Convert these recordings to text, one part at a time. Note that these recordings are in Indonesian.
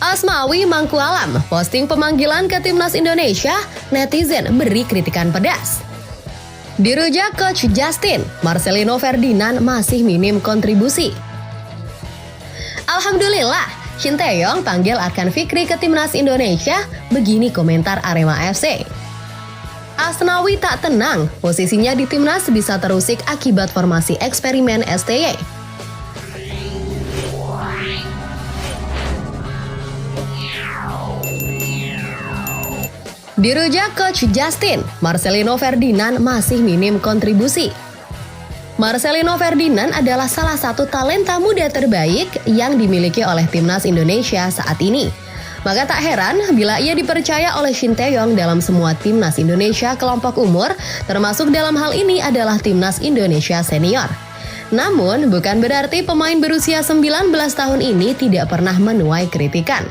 Asmawi Mangkualam posting pemanggilan ke Timnas Indonesia, netizen beri kritikan pedas. Dirujak Coach Justin, Marcelino Ferdinand masih minim kontribusi. Alhamdulillah, Shin Tae-yong panggil Arkan Fikri ke Timnas Indonesia, begini komentar Arema FC. Asnawi tak tenang, posisinya di Timnas bisa terusik akibat formasi eksperimen STY. Dirujak Coach Justin, Marcelino Ferdinand masih minim kontribusi. Marcelino Ferdinand adalah salah satu talenta muda terbaik yang dimiliki oleh Timnas Indonesia saat ini. Maka tak heran bila ia dipercaya oleh Shin Tae-yong dalam semua Timnas Indonesia kelompok umur, termasuk dalam hal ini adalah Timnas Indonesia Senior. Namun, bukan berarti pemain berusia 19 tahun ini tidak pernah menuai kritikan.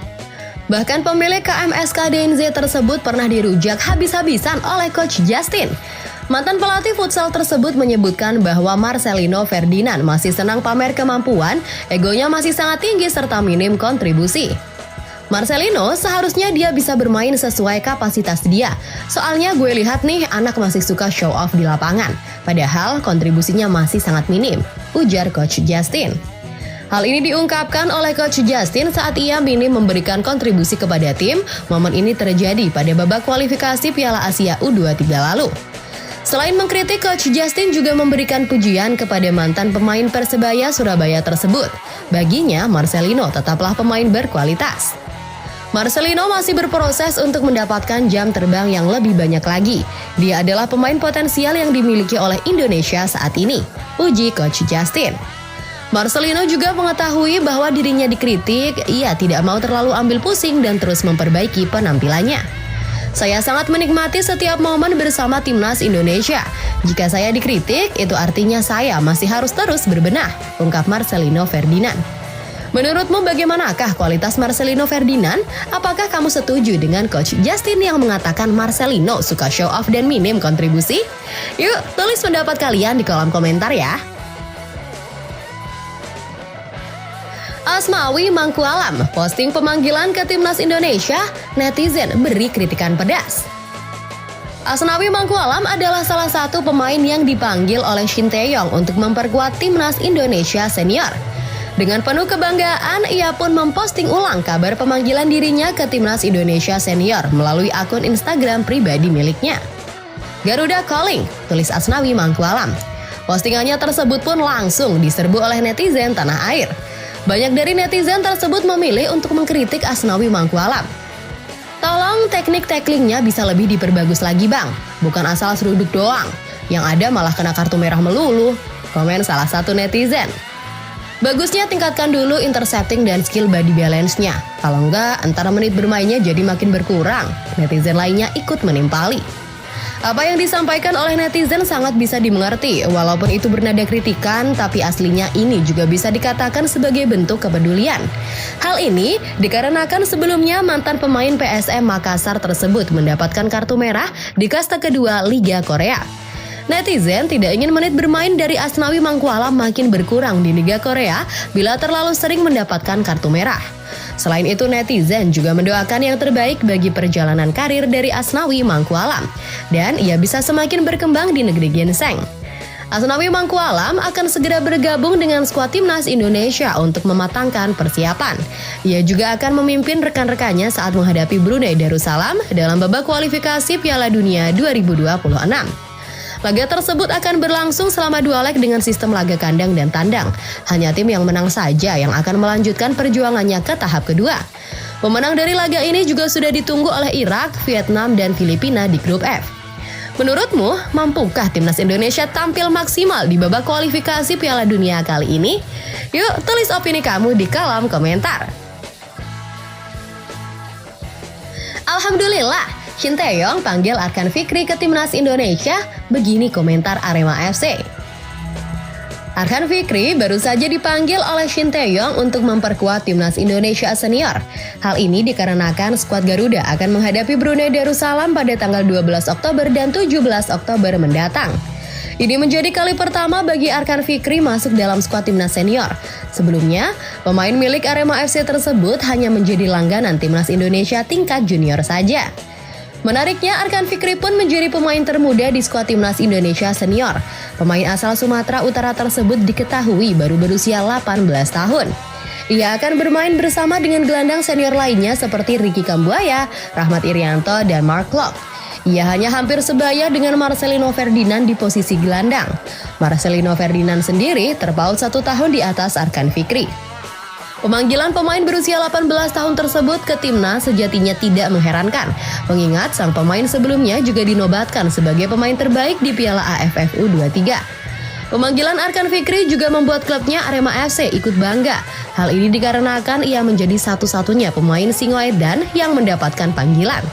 Bahkan pemilik KMSK DNZ tersebut pernah dirujak habis-habisan oleh Coach Justin. Mantan pelatih futsal tersebut menyebutkan bahwa Marcelino Ferdinand masih senang pamer kemampuan, egonya masih sangat tinggi serta minim kontribusi. Marcelino seharusnya dia bisa bermain sesuai kapasitas dia. Soalnya gue lihat nih anak masih suka show off di lapangan. Padahal kontribusinya masih sangat minim, ujar Coach Justin. Hal ini diungkapkan oleh Coach Justin saat ia minim memberikan kontribusi kepada tim. Momen ini terjadi pada babak kualifikasi Piala Asia U23 lalu. Selain mengkritik, Coach Justin juga memberikan pujian kepada mantan pemain Persebaya Surabaya tersebut. Baginya, Marcelino tetaplah pemain berkualitas. Marcelino masih berproses untuk mendapatkan jam terbang yang lebih banyak lagi. Dia adalah pemain potensial yang dimiliki oleh Indonesia saat ini, uji Coach Justin. Marcelino juga mengetahui bahwa dirinya dikritik, ia tidak mau terlalu ambil pusing dan terus memperbaiki penampilannya. Saya sangat menikmati setiap momen bersama Timnas Indonesia. Jika saya dikritik, itu artinya saya masih harus terus berbenah, ungkap Marcelino Ferdinand. Menurutmu bagaimanakah kualitas Marcelino Ferdinand? Apakah kamu setuju dengan Coach Justin yang mengatakan Marcelino suka show off dan minim kontribusi? Yuk, tulis pendapat kalian di kolom komentar ya. Asmawi Mangkualam posting pemanggilan ke Timnas Indonesia, netizen beri kritikan pedas. Asnawi Mangkualam adalah salah satu pemain yang dipanggil oleh Shin Tae-yong untuk memperkuat Timnas Indonesia Senior. Dengan penuh kebanggaan, ia pun memposting ulang kabar pemanggilan dirinya ke Timnas Indonesia Senior melalui akun Instagram pribadi miliknya. Garuda Calling, tulis Asnawi Mangkualam. Postingannya tersebut pun langsung diserbu oleh netizen tanah air. Banyak dari netizen tersebut memilih untuk mengkritik Asnawi Mangkualam. Tolong teknik tacklingnya bisa lebih diperbagus lagi bang, bukan asal seruduk doang. Yang ada malah kena kartu merah melulu, komen salah satu netizen. Bagusnya tingkatkan dulu intercepting dan skill body balance-nya. Kalau enggak, antara menit bermainnya jadi makin berkurang. Netizen lainnya ikut menimpali. Apa yang disampaikan oleh netizen sangat bisa dimengerti, walaupun itu bernada kritikan, tapi aslinya ini juga bisa dikatakan sebagai bentuk kepedulian. Hal ini dikarenakan sebelumnya mantan pemain PSM Makassar tersebut mendapatkan kartu merah di kasta kedua Liga Korea. Netizen tidak ingin menit bermain dari Asnawi Mangkualam makin berkurang di Liga Korea bila terlalu sering mendapatkan kartu merah. Selain itu, netizen juga mendoakan yang terbaik bagi perjalanan karir dari Asnawi Mangkualam dan ia bisa semakin berkembang di negeri ginseng. Asnawi Mangkualam akan segera bergabung dengan skuad Timnas Indonesia untuk mematangkan persiapan. Ia juga akan memimpin rekan-rekannya saat menghadapi Brunei Darussalam dalam babak kualifikasi Piala Dunia 2026. Laga tersebut akan berlangsung selama 2 leg dengan sistem laga kandang dan tandang. Hanya tim yang menang saja yang akan melanjutkan perjuangannya ke tahap kedua. Pemenang dari laga ini juga sudah ditunggu oleh Irak, Vietnam, dan Filipina di grup F. Menurutmu, mampukah Timnas Indonesia tampil maksimal di babak kualifikasi Piala Dunia kali ini? Yuk, tulis opini kamu di kolom komentar. Alhamdulillah, Shin Tae-yong panggil Arkan Fikri ke Timnas Indonesia, begini komentar Arema FC. Arkan Fikri baru saja dipanggil oleh Shin Tae-yong untuk memperkuat Timnas Indonesia Senior. Hal ini dikarenakan skuad Garuda akan menghadapi Brunei Darussalam pada tanggal 12 Oktober dan 17 Oktober mendatang. Ini menjadi kali pertama bagi Arkan Fikri masuk dalam skuad timnas senior. Sebelumnya, pemain milik Arema FC tersebut hanya menjadi langganan timnas Indonesia tingkat junior saja. Menariknya, Arkan Fikri pun menjadi pemain termuda di skuad timnas Indonesia senior. Pemain asal Sumatera Utara tersebut diketahui baru berusia 18 tahun. Ia akan bermain bersama dengan gelandang senior lainnya seperti Ricky Kambuaya, Rahmat Irianto, dan Mark Klok. Ia hanya hampir sebaya dengan Marcelino Ferdinand di posisi gelandang. Marcelino Ferdinand sendiri terpaut 1 tahun di atas Arkan Fikri. Pemanggilan pemain berusia 18 tahun tersebut ke timnas sejatinya tidak mengherankan, mengingat sang pemain sebelumnya juga dinobatkan sebagai pemain terbaik di Piala AFF U23. Pemanggilan Arkan Fikri juga membuat klubnya Arema FC ikut bangga. Hal ini dikarenakan ia menjadi satu-satunya pemain Singoedan yang mendapatkan panggilan.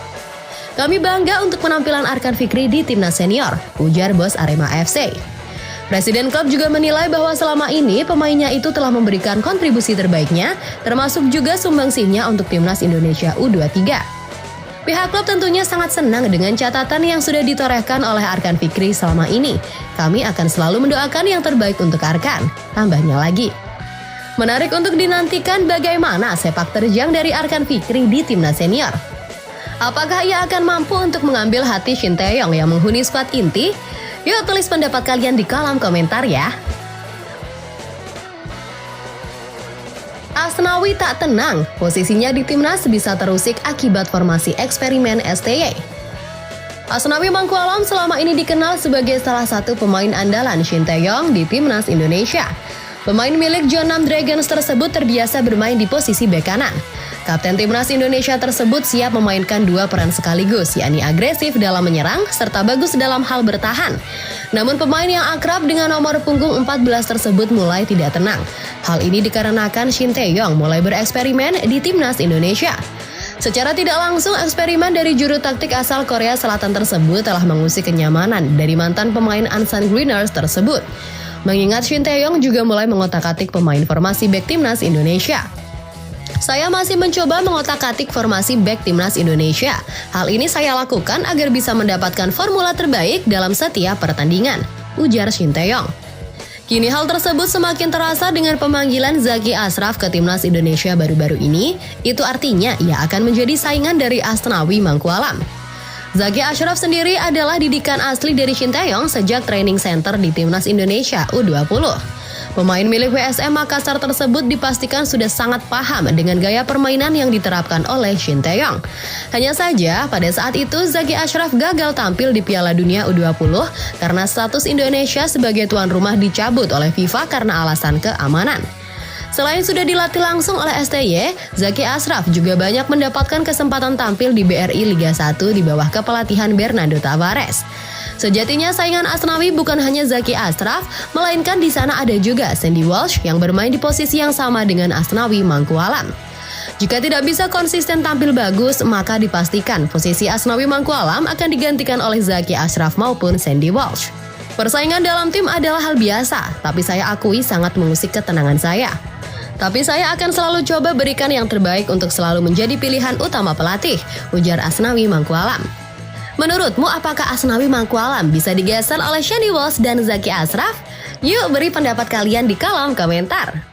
Kami bangga untuk penampilan Arkan Fikri di timnas senior, ujar bos Arema FC. Presiden klub juga menilai bahwa selama ini pemainnya itu telah memberikan kontribusi terbaiknya, termasuk juga sumbangsihnya untuk timnas Indonesia U23. Pihak klub tentunya sangat senang dengan catatan yang sudah ditorehkan oleh Arkan Fikri selama ini. Kami akan selalu mendoakan yang terbaik untuk Arkan, tambahnya lagi. Menarik untuk dinantikan bagaimana sepak terjang dari Arkan Fikri di timnas senior. Apakah ia akan mampu untuk mengambil hati Shin Tae-yong yang menghuni skuad inti? Yuk tulis pendapat kalian di kolom komentar ya. Asnawi tak tenang, posisinya di timnas bisa terusik akibat formasi eksperimen STY. Asnawi Mangkualam selama ini dikenal sebagai salah satu pemain andalan Shin Tae-yong di timnas Indonesia. Pemain milik Jeonnam Dragons tersebut terbiasa bermain di posisi bek kanan. Kapten timnas Indonesia tersebut siap memainkan dua peran sekaligus, yakni agresif dalam menyerang serta bagus dalam hal bertahan. Namun pemain yang akrab dengan nomor punggung 14 tersebut mulai tidak tenang. Hal ini dikarenakan Shin Tae-yong mulai bereksperimen di timnas Indonesia. Secara tidak langsung, eksperimen dari juru taktik asal Korea Selatan tersebut telah mengusik kenyamanan dari mantan pemain Ansan Greeners tersebut. Mengingat Shin Tae-yong juga mulai mengotak-atik pemain formasi bek timnas Indonesia. Saya masih mencoba mengotak-atik formasi bek timnas Indonesia. Hal ini saya lakukan agar bisa mendapatkan formula terbaik dalam setiap pertandingan, ujar Shin Tae-yong. Kini hal tersebut semakin terasa dengan pemanggilan Zaki Ashraf ke timnas Indonesia baru-baru ini. Itu artinya ia akan menjadi saingan dari Asnawi Mangkualam. Zaki Ashraf sendiri adalah didikan asli dari Shin Tae-yong sejak training center di timnas Indonesia U20. Pemain milik WSM Makassar tersebut dipastikan sudah sangat paham dengan gaya permainan yang diterapkan oleh Shin Tae-yong. Hanya saja, pada saat itu Zaki Ashraf gagal tampil di Piala Dunia U20 karena status Indonesia sebagai tuan rumah dicabut oleh FIFA karena alasan keamanan. Selain sudah dilatih langsung oleh STY, Zaki Ashraf juga banyak mendapatkan kesempatan tampil di BRI Liga 1 di bawah kepelatihan Bernardo Tavares. Sejatinya saingan Asnawi bukan hanya Zaki Ashraf, melainkan di sana ada juga Sandy Walsh yang bermain di posisi yang sama dengan Asnawi Mangkualam. Jika tidak bisa konsisten tampil bagus, maka dipastikan posisi Asnawi Mangkualam akan digantikan oleh Zaki Ashraf maupun Sandy Walsh. Persaingan dalam tim adalah hal biasa, tapi saya akui sangat mengusik ketenangan saya. Tapi saya akan selalu coba berikan yang terbaik untuk selalu menjadi pilihan utama pelatih, ujar Asnawi Mangkualam. Menurutmu apakah Asnawi Mangkualam bisa digeser oleh Sandy Walsh dan Zaki Ashraf? Yuk beri pendapat kalian di kolom komentar.